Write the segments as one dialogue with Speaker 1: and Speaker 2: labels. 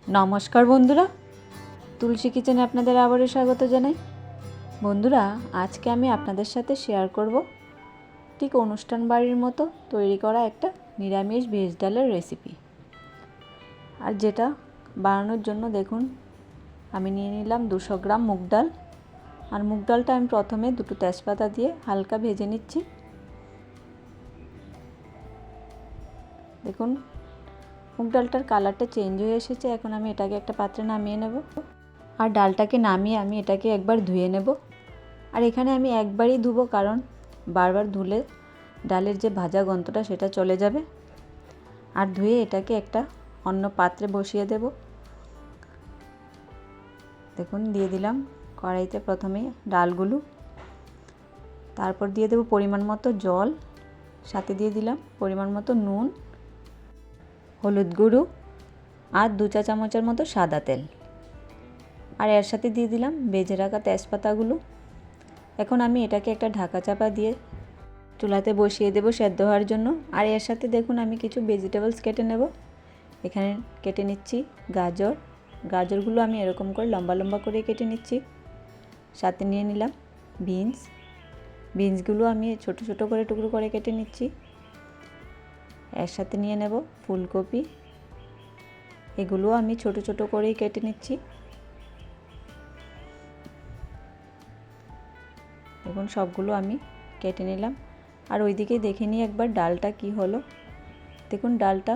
Speaker 1: नमस्कार बंधुरा तुलसी किचेने आपनादेर आबारो स्वागत जानाई। बंधुरा आज के आमी आपनादेर साथे शेयर करब ठीक अनुष्ठान बाड़ीर मतो तैरी करा एकटा निरामिष भेज डालेर रेसिपि। और जेटा बानानोर जोन्नो देखुन आमी निये निलाम 200 ग्राम मुग डाल। और मुग डालटा आमी प्रथमे दुटो तेजपाता दिए हालका भेजे निচ্ছি। देखुन मुग डालटार कालारटा चेंज हये एसेছে। এখন আমি এটাকে একটা পাত্রে নামিয়ে নেব। আর ডালটাকে নামিয়ে আমি এটাকে একবার ধুয়ে নেব। আর এখানে আমি একবারই ধুবো কারণ বারবার ধুলে ডালের যে ভাজা গন্ধটা সেটা চলে যাবে। আর ধুয়ে এটাকে একটা অন্য পাত্রে বসিয়ে দেব। দেখুন দিয়ে দিলাম কড়াইতে প্রথমে ডালগুলো, তারপর দিয়ে দেব পরিমাণ মতো জল, সাথে দিয়ে দিলাম পরিমাণ মতো নুন, হলুদ গুঁড়ো আর 2 চা চামচের মতো সাদা তেল। আর এর সাথে দিয়ে দিলাম ভেজে রাখা তেজপাতাগুলো। এখন আমি এটাকে একটা ঢাকা চাপা দিয়ে চুলাতে বসিয়ে দেব সেদ্ধ হওয়ার জন্য। আর এর সাথে দেখুন আমি কিছু ভেজিটেবলস কেটে নেব। এখানে কেটে নিচ্ছি গাজর। গাজরগুলো আমি এরকম করে লম্বা লম্বা করে কেটে নিচ্ছি। সাথে নিয়ে নিলাম বিনসগুলো আমি ছোট ছোট করে টুকরো করে কেটে নিচ্ছি। এর সাথে নিয়ে নেব ফুলকপি, এগুলো আমি ছোট ছোট করেই কেটে নিচ্ছি। দেখুন সবগুলো আমি কেটে নিলাম। আর ওইদিকে দেখে নিই একবার ডালটা কি হলো। দেখুন ডালটা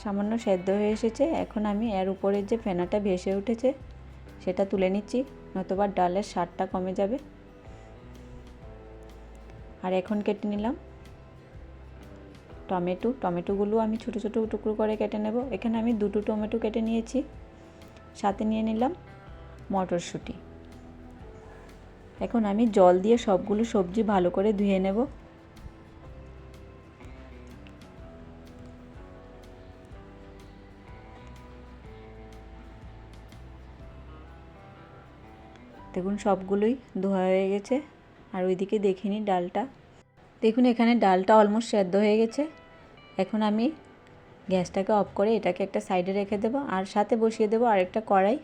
Speaker 1: সামান্য সেদ্ধ হয়ে এসেছে। এখন আমি এর উপরে যে ফেনাটা ভেসে উঠেছে সেটা তুলে নিচ্ছি, নতুবা ডালের স্বাদটা কমে যাবে। আর এখন কেটে নিলাম টমেটোগুলো আমি ছোট ছোট টুকরো করে কেটে নেব। এখানে আমি দুটো টমেটো কেটে নিয়েছি। সাথে নিয়ে নিলাম মটরশুঁটি। এখন আমি জল দিয়ে সবগুলো সবজি ভালো করে ধুয়ে নেব। দেখুন সবগুলোই ধোয়া হয়ে গেছে। আর ওইদিকে দেখিনি ডালটা, দেখুন এখানে ডালটা অলমোস্ট সেদ্ধ হয়ে গেছে। এখন আমি গ্যাসটাকে অফ করে এটাকে একটা সাইডে রেখে দেব। আর সাথে বসিয়ে দেব আরেকটা কড়াই।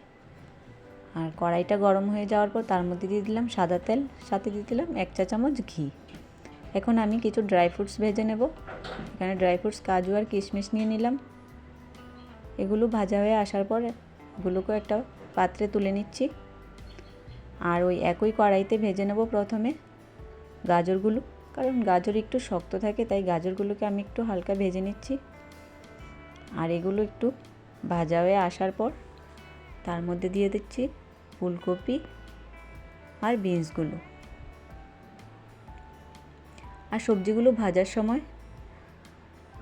Speaker 1: আর কড়াইটা গরম হয়ে যাওয়ার পর তার মধ্যে দিয়ে দিলাম সাদা তেল, সাথে দিয়ে দিলাম 1 চা চামচ ঘি। এখন আমি কিছু ড্রাই ফ্রুটস ভেজে নেব। এখানে ড্রাই ফ্রুটস কাজু আর কিশমিশ নিয়ে নিলাম। এগুলো ভাজা হয়ে আসার পর এগুলোকে একটা পাত্রে তুলে নিচ্ছি। আর ওই একই কড়াইতে ভেজে নেব প্রথমে গাজরগুলো, কারণ গাজর একটু শক্ত থাকে তাই গাজরগুলোকে আমি একটু হালকা ভেজে নিচ্ছি। আর এগুলো একটু ভাজা হয়ে আসার পর তার মধ্যে দিয়ে দিচ্ছি ফুলকপি আর বিনসগুলো। আর সবজিগুলো ভাজার সময়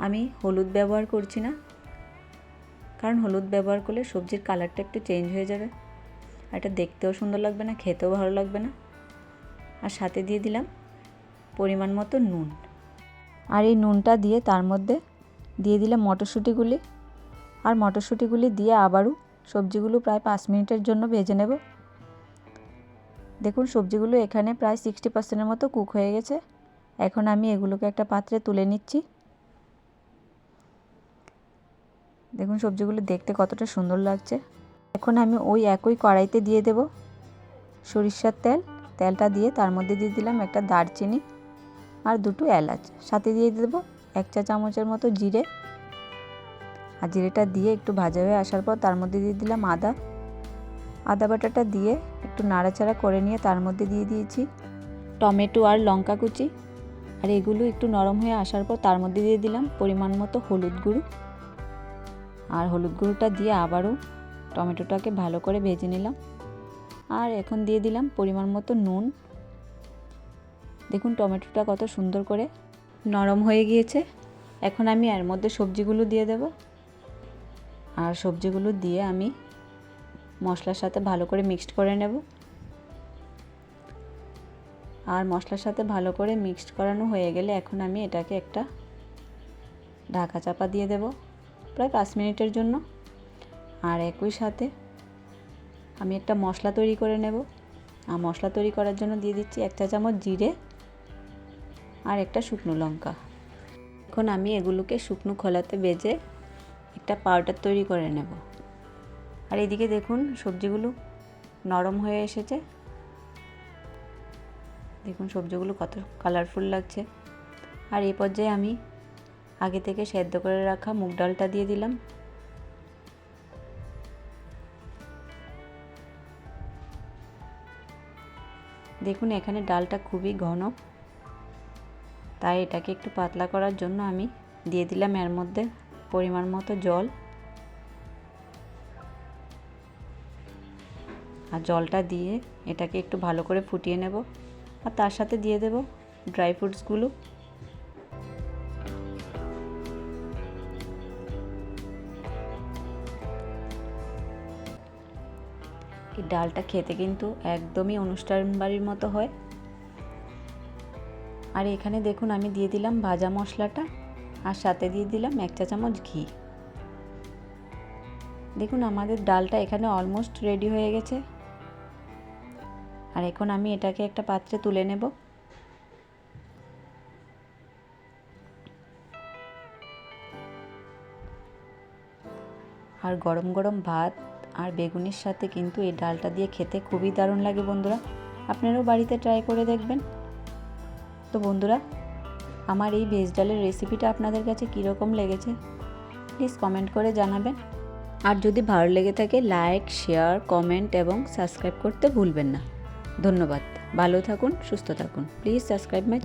Speaker 1: আমি হলুদ ব্যবহার করছি না, কারণ হলুদ ব্যবহার করলে সবজির কালারটা একটু চেঞ্জ হয়ে যাবে। আর এটা দেখতেও সুন্দর লাগবে না, খেতেও ভালো লাগবে না। আর সাথে দিয়ে দিলাম পরিমাণ মতো নুন। আর এই নুনটা দিয়ে তার মধ্যে দিয়ে দিলাম মটরশুঁটিগুলি। আর মটরশুঁটিগুলি দিয়ে আবারও সবজিগুলো প্রায় 5 মিনিটের জন্য ভেজে নেব। দেখুন সবজিগুলো এখানে প্রায় 60% মতো কুক হয়ে গেছে। এখন আমি এগুলোকে একটা পাত্রে তুলে নিচ্ছি। দেখুন সবজিগুলো দেখতে কতটা সুন্দর লাগছে। এখন আমি ওই একই কড়াইতে দিয়ে দেব সরিষার তেল। তেলটা দিয়ে তার মধ্যে দিয়ে দিলাম একটা দারচিনি আর দুটো এলাচ। সাথে দিয়ে দেব 1 চা চামচের মতো জিরে। আর জিরেটা দিয়ে একটু ভাজা হয়ে আসার পর তার মধ্যে দিয়ে দিলাম আদা বাটাটা দিয়ে একটু নাড়াচাড়া করে নিয়ে তার মধ্যে দিয়ে দিয়েছি টমেটো আর লঙ্কা কুচি। আর এগুলো একটু নরম হয়ে আসার পর তার মধ্যে দিয়ে দিলাম পরিমাণ মতো হলুদ গুঁড়ো। আর হলুদ গুঁড়োটা দিয়ে আবারও টমেটোটাকে ভালো করে ভেজে নিলাম। আর এখন দিয়ে দিলাম পরিমাণ মতো নুন। দেখুন টমেটোটা কত সুন্দর করে নরম হয়ে গিয়েছে। এখন আমি এর মধ্যে সবজিগুলো দিয়ে দেব। আর সবজিগুলো দিয়ে আমি মশলার সাথে ভালো করে মিক্সড করে নেব। আর মশলার সাথে ভালো করে মিক্সড করানো হয়ে গেলে এখন আমি এটাকে একটা ঢাকা চাপা দিয়ে দেব প্রায় 5 মিনিটের জন্য। আর একই সাথে আমি একটা মশলা তৈরি করে নেব। আর মশলা তৈরি করার জন্য দিয়ে দিচ্ছি 1 চা চামচ জিরে আর একটা শুকনো লঙ্কা। এখন আমি এগুলোকে শুকনো খোলাতে ভেজে একটা একটা পাউডার তৈরি করে নেব। আর এদিকে দেখুন সবজিগুলো নরম হয়ে এসেছে। দেখুন সবজিগুলো কত কালারফুল লাগছে। আর এই পর্যায়ে আমি আগে থেকে সেদ্ধ করে রাখা মুগ ডালটা দিয়ে দিলাম। দেখুন এখানে ডালটা খুবই ঘন, তাই এটাকে একটু পাতলা করার জন্য আমি দিয়ে দিলাম এর মধ্যে পরিমাণ মতো জল। আর জলটা দিয়ে এটাকে একটু ভালো করে ফুটিয়ে নেব। আর তার সাথে দিয়ে দেব ড্রাই ফ্রুটসগুলো। এই ডালটা খেতে কিন্তু একদমই অনুষ্ঠান বাড়ির মতো হয়। আর এখানে দেখুন আমি দিয়ে দিলাম ভাজা মশলাটা, আর সাথে দিয়ে দিলাম 1 চা চামচ ঘি। দেখুন আমাদের ডালটা এখানে অলমোস্ট রেডি হয়ে গেছে। আর এখন আমি এটাকে একটা পাত্রে তুলে নেব। আর গরম গরম ভাত আর বেগুনির সাথে কিন্তু এই ডালটা দিয়ে খেতে খুবই দারুণ লাগে বন্ধুরা। আপনারাও বাড়িতে ট্রাই করে দেখবেন। তো বন্ধুরা, আমার এই ভেজ ডালের রেসিপিটা আপনাদের কাছে কীরকম লেগেছে প্লিজ কমেন্ট করে জানাবেন। আর যদি ভালো লেগে থাকে লাইক, শেয়ার, কমেন্ট এবং সাবস্ক্রাইব করতে ভুলবেন না। ধন্যবাদ। ভালো থাকুন, সুস্থ থাকুন। Please subscribe my